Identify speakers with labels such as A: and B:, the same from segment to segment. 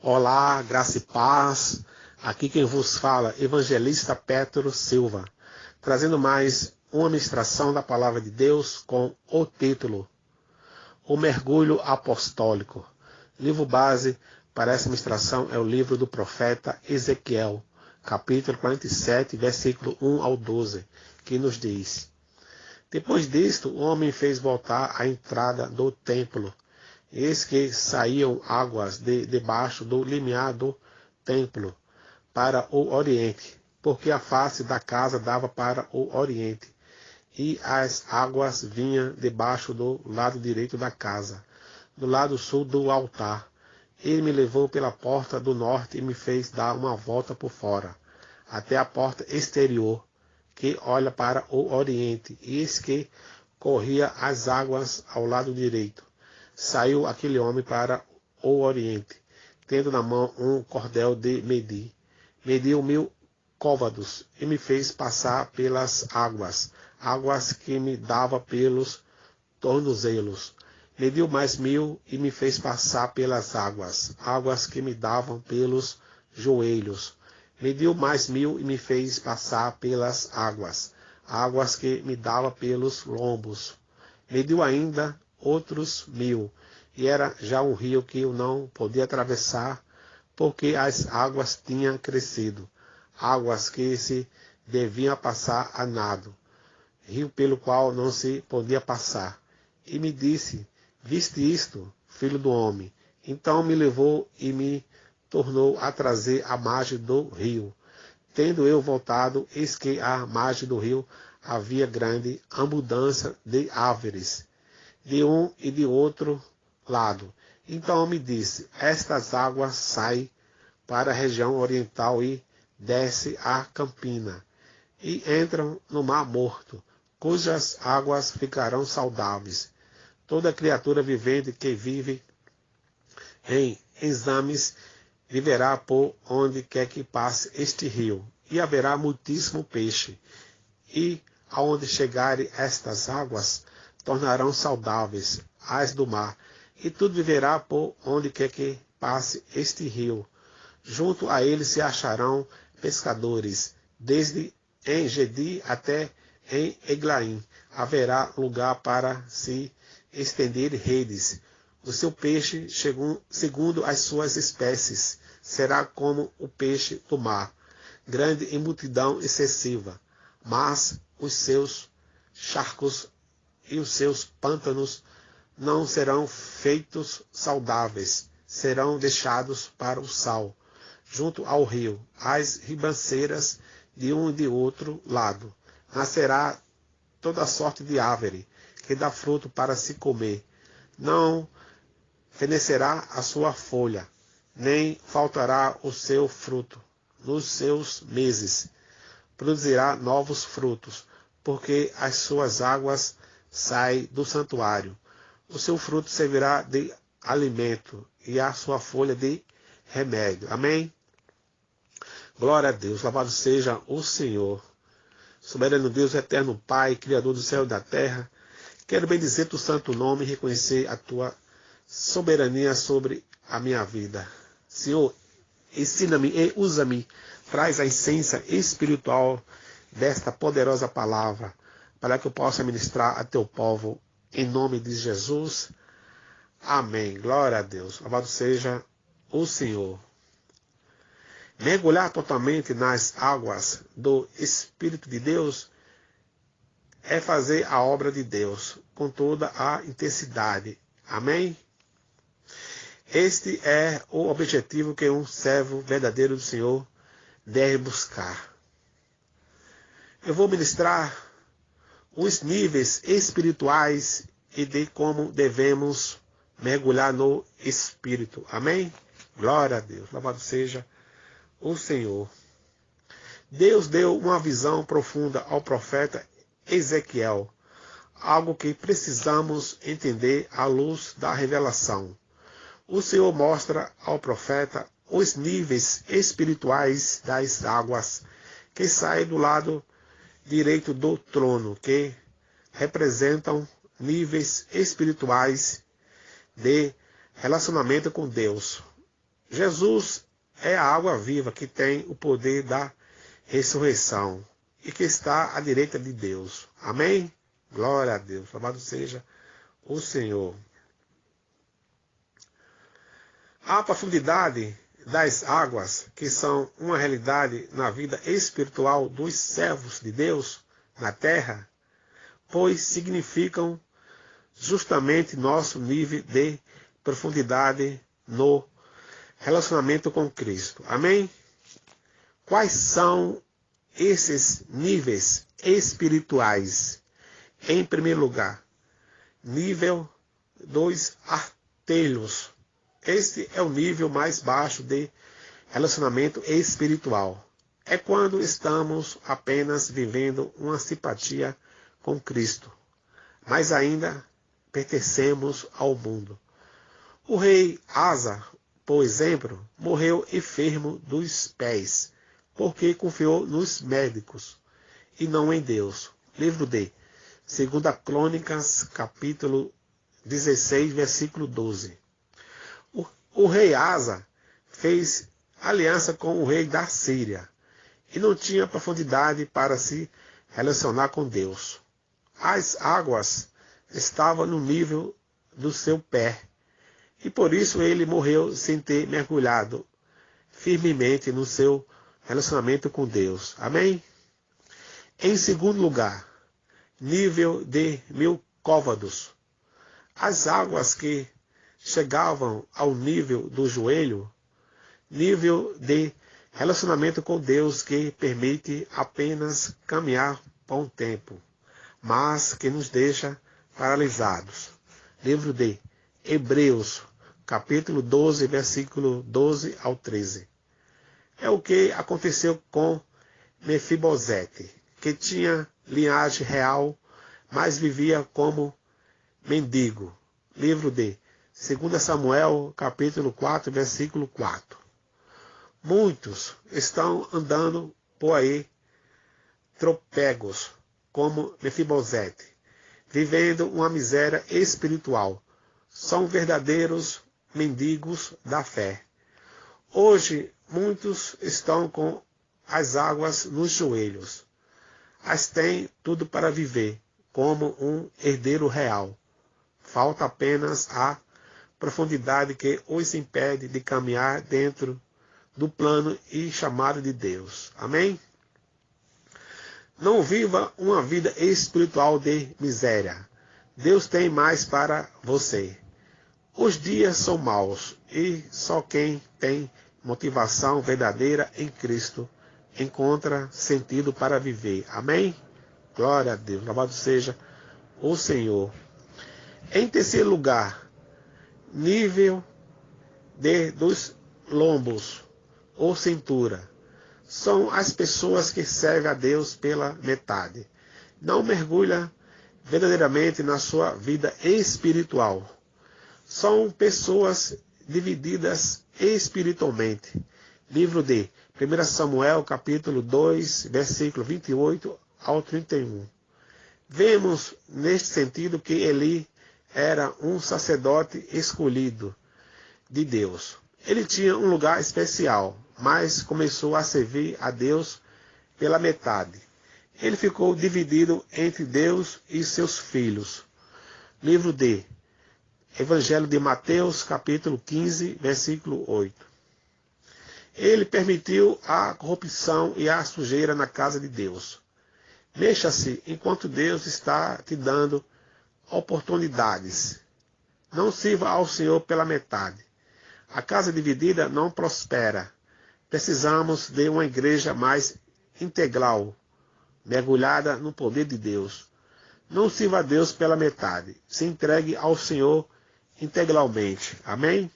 A: Olá, graça e paz. Aqui quem vos fala, Evangelista Petro Silva, trazendo mais uma ministração da Palavra de Deus com o título O Mergulho Apostólico. Livro base para essa ministração é o livro do profeta Ezequiel, capítulo 47, versículo 1 ao 12, que nos diz: Depois disto, o homem fez voltar a entrada do templo. Eis que saíam águas debaixo do limiar do templo para o oriente, porque a face da casa dava para o oriente, e as águas vinham debaixo do lado direito da casa, do lado sul do altar. Ele me levou pela porta do norte e me fez dar uma volta por fora, até a porta exterior, que olha para o oriente, e eis que corria as águas ao lado direito. Saiu aquele homem para o oriente, tendo na mão um cordel de medir. Mediu 1000 côvados e me fez passar pelas águas, águas que me dava pelos tornozelos. Mediu mais 1000 e me fez passar pelas águas, águas que me davam pelos joelhos. Mediu mais 1000 e me fez passar pelas águas, águas que me dava pelos lombos. Mediu ainda outros 1000, e era já um rio que eu não podia atravessar, porque as águas tinham crescido, águas que se deviam passar a nado, rio pelo qual não se podia passar. E me disse: Viste isto, filho do homem? Então me levou e me tornou a trazer à margem do rio. Tendo eu voltado, eis que à margem do rio havia grande abundância de árvores, de um e de outro lado. Então me disse: Estas águas saem para a região oriental e desce a campina, e entram no mar morto, cujas águas ficarão saudáveis. Toda criatura vivente que vive em exames viverá por onde quer que passe este rio, e haverá muitíssimo peixe. E aonde chegarem estas águas, tornarão saudáveis as do mar, e tudo viverá por onde quer que passe este rio. Junto a ele se acharão pescadores, desde em Gedi até em Eglaim. Haverá lugar para se estender redes. O seu peixe, segundo as suas espécies, será como o peixe do mar, grande em multidão excessiva. Mas os seus charcos e os seus pântanos não serão feitos saudáveis, serão deixados para o sal, junto ao rio, as ribanceiras de um e de outro lado. Nascerá toda sorte de árvore, que dá fruto para se comer. Não fenecerá a sua folha, nem faltará o seu fruto. Nos seus meses produzirá novos frutos, porque as suas águas saem do santuário. O seu fruto servirá de alimento, e a sua folha de remédio. Amém? Glória a Deus, louvado seja o Senhor. Soberano Deus, eterno Pai, Criador do céu e da terra, quero bendizer teu santo nome e reconhecer a tua soberania sobre a minha vida. Senhor, ensina-me e usa-me, traz a essência espiritual desta poderosa palavra, para que eu possa ministrar a teu povo, em nome de Jesus. Amém. Glória a Deus. Louvado seja o Senhor. Mergulhar totalmente nas águas do Espírito de Deus é fazer a obra de Deus com toda a intensidade. Amém? Este é o objetivo que um servo verdadeiro do Senhor deve buscar. Eu vou ministrar os níveis espirituais e de como devemos mergulhar no Espírito. Amém? Glória a Deus. Louvado seja o Senhor. Deus deu uma visão profunda ao profeta Ezequiel, algo que precisamos entender à luz da revelação. O Senhor mostra ao profeta os níveis espirituais das águas que saem do lado direito do trono, que representam níveis espirituais de relacionamento com Deus. Jesus é a água viva que tem o poder da ressurreição e que está à direita de Deus. Amém? Glória a Deus. Louvado seja o Senhor. A profundidade das águas, que são uma realidade na vida espiritual dos servos de Deus na terra, pois significam justamente nosso nível de profundidade no relacionamento com Cristo. Amém? Quais são esses níveis espirituais? Em primeiro lugar, nível dos artelhos. Este é o nível mais baixo de relacionamento espiritual. É quando estamos apenas vivendo uma simpatia com Cristo, mas ainda pertencemos ao mundo. O rei Asa, por exemplo, morreu enfermo dos pés, porque confiou nos médicos e não em Deus. Livro de 2 Crônicas, capítulo 16, versículo 12. O rei Asa fez aliança com o rei da Síria e não tinha profundidade para se relacionar com Deus. As águas estavam no nível do seu pé e por isso ele morreu sem ter mergulhado firmemente no seu relacionamento com Deus. Amém? Em segundo lugar, nível de 1000 côvados. As águas que chegavam ao nível do joelho, nível de relacionamento com Deus que permite apenas caminhar por um tempo, mas que nos deixa paralisados. Livro de Hebreus, capítulo 12, versículo 12 ao 13. É o que aconteceu com Mefibosete, que tinha linhagem real, mas vivia como mendigo. Livro de 2 Samuel, capítulo 4, versículo 4. Muitos estão andando por aí tropegos, como Mefibosete, vivendo uma miséria espiritual. São verdadeiros mendigos da fé. Hoje, muitos estão com as águas nos joelhos. As têm tudo para viver, como um herdeiro real. Falta apenas a profundidade que os impede de caminhar dentro do plano e chamado de Deus. Amém? Não viva uma vida espiritual de miséria. Deus tem mais para você. Os dias são maus e só quem tem motivação verdadeira em Cristo encontra sentido para viver. Amém? Glória a Deus. Louvado seja o Senhor. Em terceiro lugar, nível dos lombos ou cintura. São as pessoas que servem a Deus pela metade. Não mergulha verdadeiramente na sua vida espiritual. São pessoas divididas espiritualmente. Livro de 1 Samuel, capítulo 2, versículo 28 ao 31. Vemos neste sentido que Eli era um sacerdote escolhido de Deus. Ele tinha um lugar especial, mas começou a servir a Deus pela metade. Ele ficou dividido entre Deus e seus filhos. Livro de Evangelho de Mateus, capítulo 15, versículo 8. Ele permitiu a corrupção e a sujeira na casa de Deus. Mexa-se enquanto Deus está te dando oportunidades. Não sirva ao Senhor pela metade. A casa dividida não prospera. Precisamos de uma igreja mais integral, mergulhada no poder de Deus. Não sirva a Deus pela metade. Se entregue ao Senhor integralmente. Amém?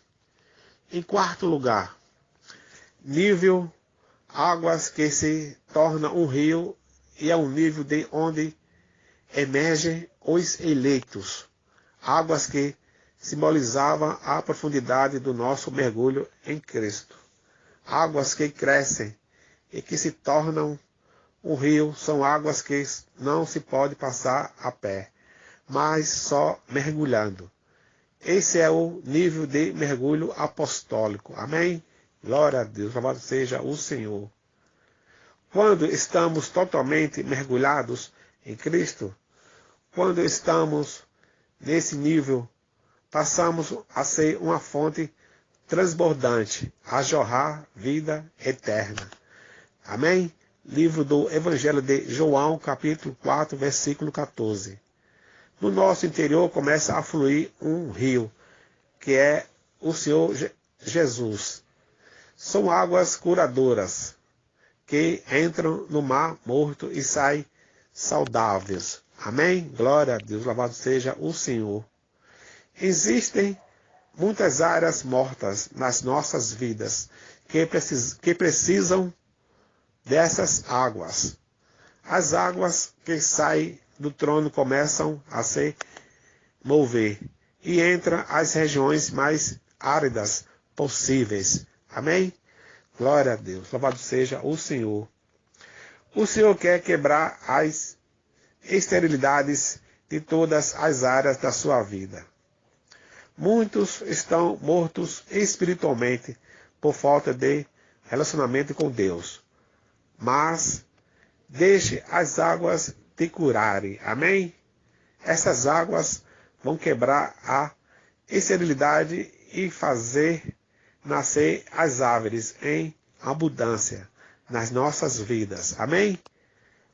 A: Em quarto lugar, nível águas que se torna um rio e é um nível de onde emergem os eleitos. Águas que simbolizavam a profundidade do nosso mergulho em Cristo. Águas que crescem e que se tornam um rio são águas que não se pode passar a pé, mas só mergulhando. Esse é o nível de mergulho apostólico. Amém? Glória a Deus, louvado seja o Senhor. Quando estamos totalmente mergulhados em Cristo, quando estamos nesse nível, passamos a ser uma fonte transbordante, a jorrar vida eterna. Amém? Livro do Evangelho de João, capítulo 4, versículo 14. No nosso interior começa a fluir um rio, que é o Senhor Jesus. São águas curadoras, que entram no mar morto e saem saudáveis. Amém? Glória a Deus, louvado seja o Senhor. Existem muitas áreas mortas nas nossas vidas que precisam dessas águas. As águas que saem do trono começam a se mover e entram às regiões mais áridas possíveis. Amém? Glória a Deus. Louvado seja o Senhor. O Senhor quer quebrar as esterilidades de todas as áreas da sua vida. Muitos estão mortos espiritualmente por falta de relacionamento com Deus. Mas deixe as águas te curarem. Amém? Essas águas vão quebrar a esterilidade e fazer nascer as árvores em abundância nas nossas vidas. Amém?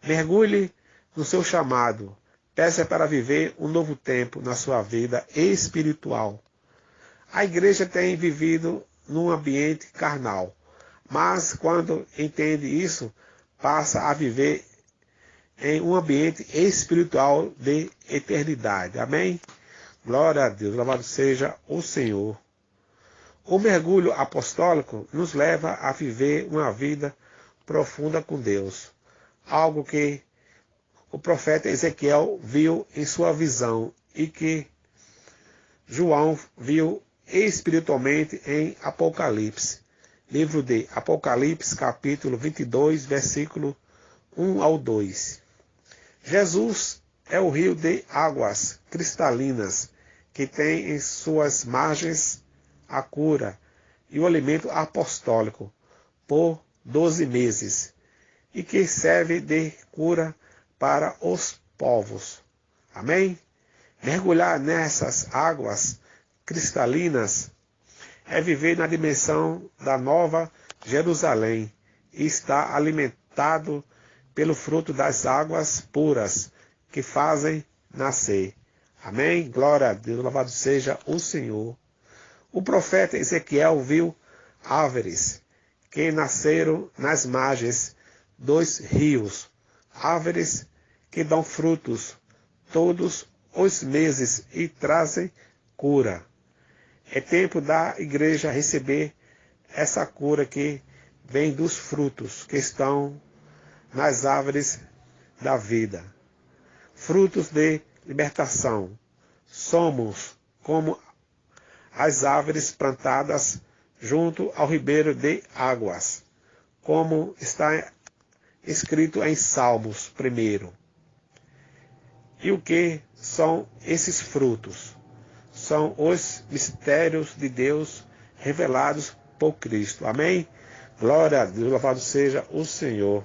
A: Mergulhe no seu chamado. Peça para viver um novo tempo na sua vida espiritual. A igreja tem vivido num ambiente carnal, mas quando entende isso, passa a viver em um ambiente espiritual de eternidade. Amém? Glória a Deus, louvado seja o Senhor. O mergulho apostólico nos leva a viver uma vida profunda com Deus, algo que o profeta Ezequiel viu em sua visão e que João viu espiritualmente em Apocalipse. Livro de Apocalipse, capítulo 22, versículo 1 ao 2. Jesus é o rio de águas cristalinas que tem em suas margens a cura e o alimento apostólico por 12 meses e que serve de cura para os povos. Amém? Mergulhar nessas águas cristalinas é viver na dimensão da nova Jerusalém e estar alimentado pelo fruto das águas puras que fazem nascer. Amém? Glória a Deus, louvado seja o Senhor. O profeta Ezequiel viu árvores que nasceram nas margens dos rios, árvores que dão frutos todos os meses e trazem cura. É tempo da igreja receber essa cura que vem dos frutos que estão nas árvores da vida. Frutos de libertação. Somos como as árvores plantadas junto ao ribeiro de águas, como está escrito em Salmos 1. E o que são esses frutos? São os mistérios de Deus revelados por Cristo. Amém? Glória a Deus, louvado seja o Senhor.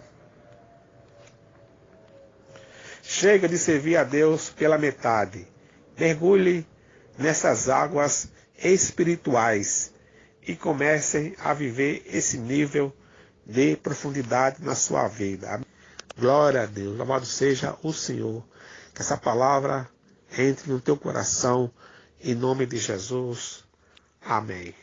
A: Chega de servir a Deus pela metade. Mergulhe nessas águas espirituais e comecem a viver esse nível de profundidade na sua vida. Glória a Deus, louvado seja o Senhor. Que essa palavra entre no teu coração, em nome de Jesus. Amém.